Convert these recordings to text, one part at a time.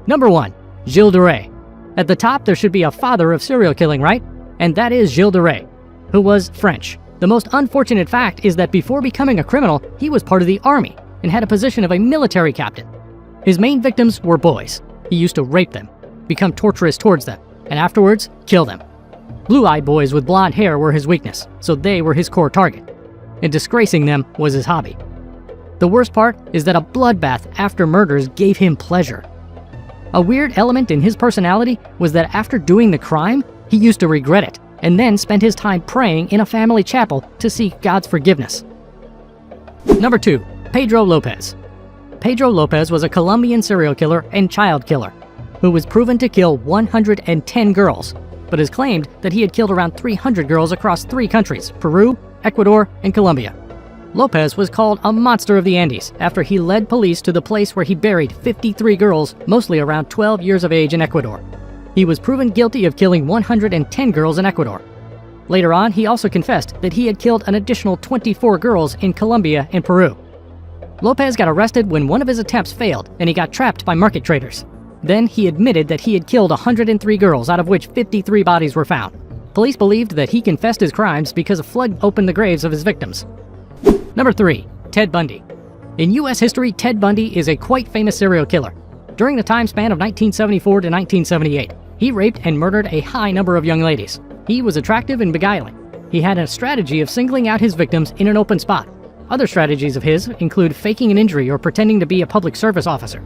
Number 1. Gilles de Rais. At the top, there should be a father of serial killing, right? And that is Gilles de Rais, who was French. The most unfortunate fact is that before becoming a criminal, he was part of the army and had a position of a military captain. His main victims were boys. He used to rape them, become torturous towards them, and afterwards, kill them. Blue-eyed boys with blonde hair were his weakness, so they were his core target. And disgracing them was his hobby. The worst part is that a bloodbath after murders gave him pleasure. A weird element in his personality was that after doing the crime, he used to regret it, and then spent his time praying in a family chapel to seek God's forgiveness. Number 2. Pedro Lopez. Pedro Lopez was a Colombian serial killer and child killer who was proven to kill 110 girls, but has claimed that he had killed around 300 girls across 3 countries, Peru, Ecuador, and Colombia. Lopez was called a monster of the Andes after he led police to the place where he buried 53 girls, mostly around 12 years of age in Ecuador. He was proven guilty of killing 110 girls in Ecuador. Later on, he also confessed that he had killed an additional 24 girls in Colombia and Peru. Lopez got arrested when one of his attempts failed and he got trapped by market traders. Then he admitted that he had killed 103 girls, out of which 53 bodies were found. Police believed that he confessed his crimes because a flood opened the graves of his victims. Number 3. Ted Bundy. In U.S. history, Ted Bundy is a quite famous serial killer. During the time span of 1974 to 1978, he raped and murdered a high number of young ladies. He was attractive and beguiling. He had a strategy of singling out his victims in an open spot. Other strategies of his include faking an injury or pretending to be a public service officer.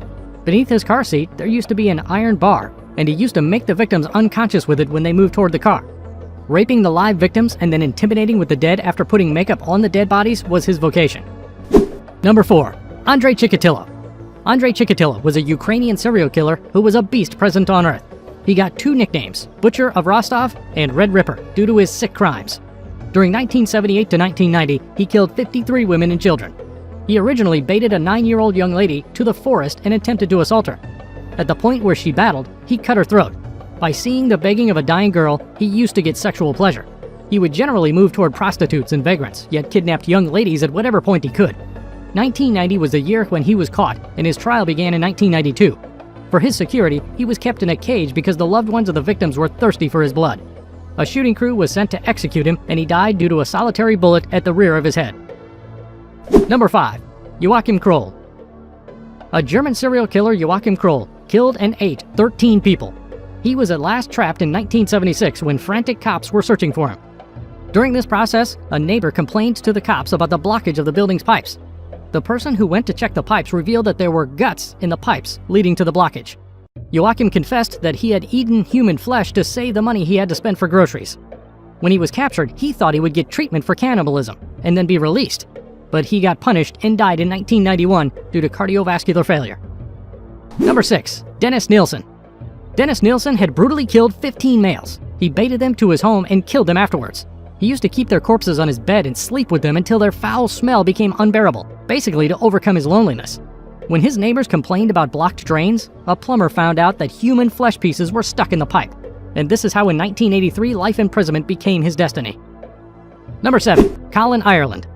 Beneath his car seat, there used to be an iron bar, and he used to make the victims unconscious with it when they moved toward the car. Raping the live victims and then intimidating with the dead after putting makeup on the dead bodies was his vocation. Number 4. Andrei Chicatillo. Andrei Chicatillo was a Ukrainian serial killer who was a beast present on Earth. He got 2 nicknames, Butcher of Rostov and Red Ripper, due to his sick crimes. During 1978 to 1990, he killed 53 women and children. He originally baited a 9-year-old young lady to the forest and attempted to assault her. At the point where she battled, he cut her throat. By seeing the begging of a dying girl, he used to get sexual pleasure. He would generally move toward prostitutes and vagrants, yet kidnapped young ladies at whatever point he could. 1990 was the year when he was caught, and his trial began in 1992. For his security, he was kept in a cage because the loved ones of the victims were thirsty for his blood. A shooting crew was sent to execute him, and he died due to a solitary bullet at the rear of his head. Number 5. Joachim Kroll. A German serial killer, Joachim Kroll, killed and ate 13 people. He was at last trapped in 1976 when frantic cops were searching for him. During this process, a neighbor complained to the cops about the blockage of the building's pipes. The person who went to check the pipes revealed that there were guts in the pipes leading to the blockage. Joachim confessed that he had eaten human flesh to save the money he had to spend for groceries. When he was captured, he thought he would get treatment for cannibalism and then be released. But he got punished and died in 1991 due to cardiovascular failure. Number 6. Dennis Nielsen. Dennis Nielsen had brutally killed 15 males. He baited them to his home and killed them afterwards. He used to keep their corpses on his bed and sleep with them until their foul smell became unbearable, basically to overcome his loneliness. When his neighbors complained about blocked drains, a plumber found out that human flesh pieces were stuck in the pipe. And this is how in 1983 life imprisonment became his destiny. Number 7. Colin Ireland.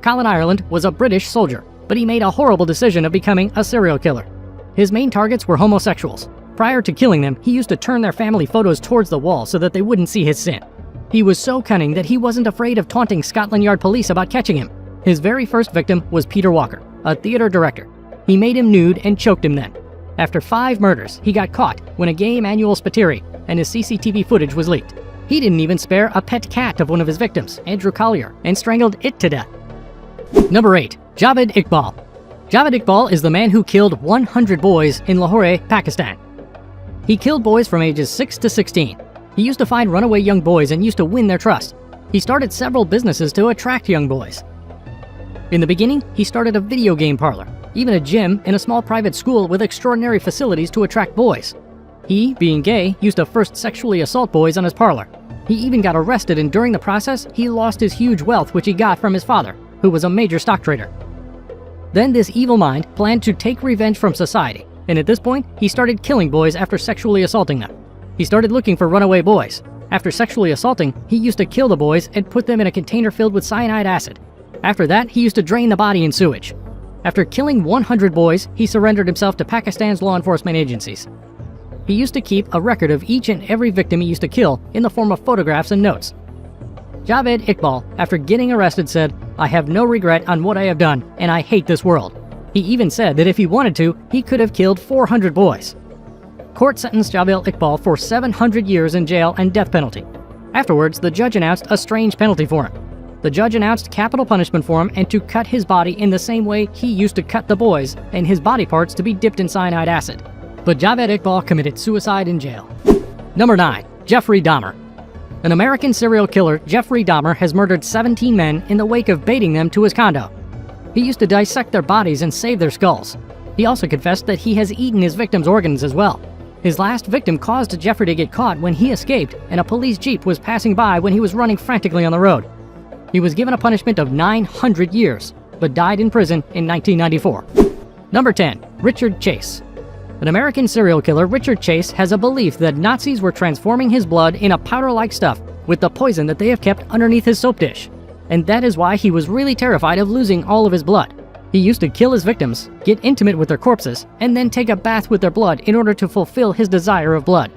Colin Ireland was a British soldier, but he made a horrible decision of becoming a serial killer. His main targets were homosexuals. Prior to killing them, he used to turn their family photos towards the wall so that they wouldn't see his sin. He was so cunning that he wasn't afraid of taunting Scotland Yard police about catching him. His very first victim was Peter Walker, a theater director. He made him nude and choked him then. After 5 murders, he got caught when a gay Manuel Spiteri and his CCTV footage was leaked. He didn't even spare a pet cat of one of his victims, Andrew Collier, and strangled it to death. Number 8. Javed Iqbal. Javed Iqbal is the man who killed 100 boys in Lahore, Pakistan. He killed boys from ages 6 to 16. He used to find runaway young boys and used to win their trust. He started several businesses to attract young boys. In the beginning, he started a video game parlor, even a gym, and a small private school with extraordinary facilities to attract boys. He, being gay, used to first sexually assault boys on his parlor. He even got arrested, and during the process, he lost his huge wealth which he got from his father, who was a major stock trader. Then this evil mind planned to take revenge from society, and at this point, he started killing boys after sexually assaulting them. He started looking for runaway boys. After sexually assaulting, he used to kill the boys and put them in a container filled with cyanide acid. After that, he used to drain the body in sewage. After killing 100 boys, he surrendered himself to Pakistan's law enforcement agencies. He used to keep a record of each and every victim he used to kill in the form of photographs and notes. Javed Iqbal, after getting arrested, said, "I have no regret on what I have done, and I hate this world." He even said that if he wanted to, he could have killed 400 boys. Court sentenced Javed Iqbal for 700 years in jail and death penalty. Afterwards, the judge announced a strange penalty for him. The judge announced capital punishment for him and to cut his body in the same way he used to cut the boys, and his body parts to be dipped in cyanide acid. But Javed Iqbal committed suicide in jail. Number 9. Jeffrey Dahmer. An American serial killer, Jeffrey Dahmer, has murdered 17 men in the wake of baiting them to his condo. He used to dissect their bodies and save their skulls. He also confessed that he has eaten his victims' organs as well. His last victim caused Jeffrey to get caught when he escaped, and a police jeep was passing by when he was running frantically on the road. He was given a punishment of 900 years, but died in prison in 1994. Number 10. Richard Chase. An American serial killer, Richard Chase, has a belief that Nazis were transforming his blood in a powder-like stuff with the poison that they have kept underneath his soap dish. And that is why he was really terrified of losing all of his blood. He used to kill his victims, get intimate with their corpses, and then take a bath with their blood in order to fulfill his desire of blood.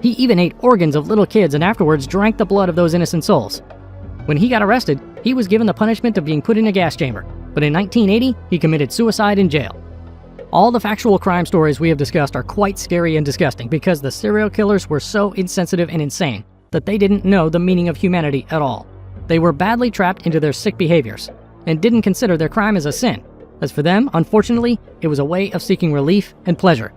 He even ate organs of little kids and afterwards drank the blood of those innocent souls. When he got arrested, he was given the punishment of being put in a gas chamber, but in 1980, he committed suicide in jail. All the factual crime stories we have discussed are quite scary and disgusting because the serial killers were so insensitive and insane that they didn't know the meaning of humanity at all. They were badly trapped into their sick behaviors and didn't consider their crime as a sin. As for them, unfortunately, it was a way of seeking relief and pleasure.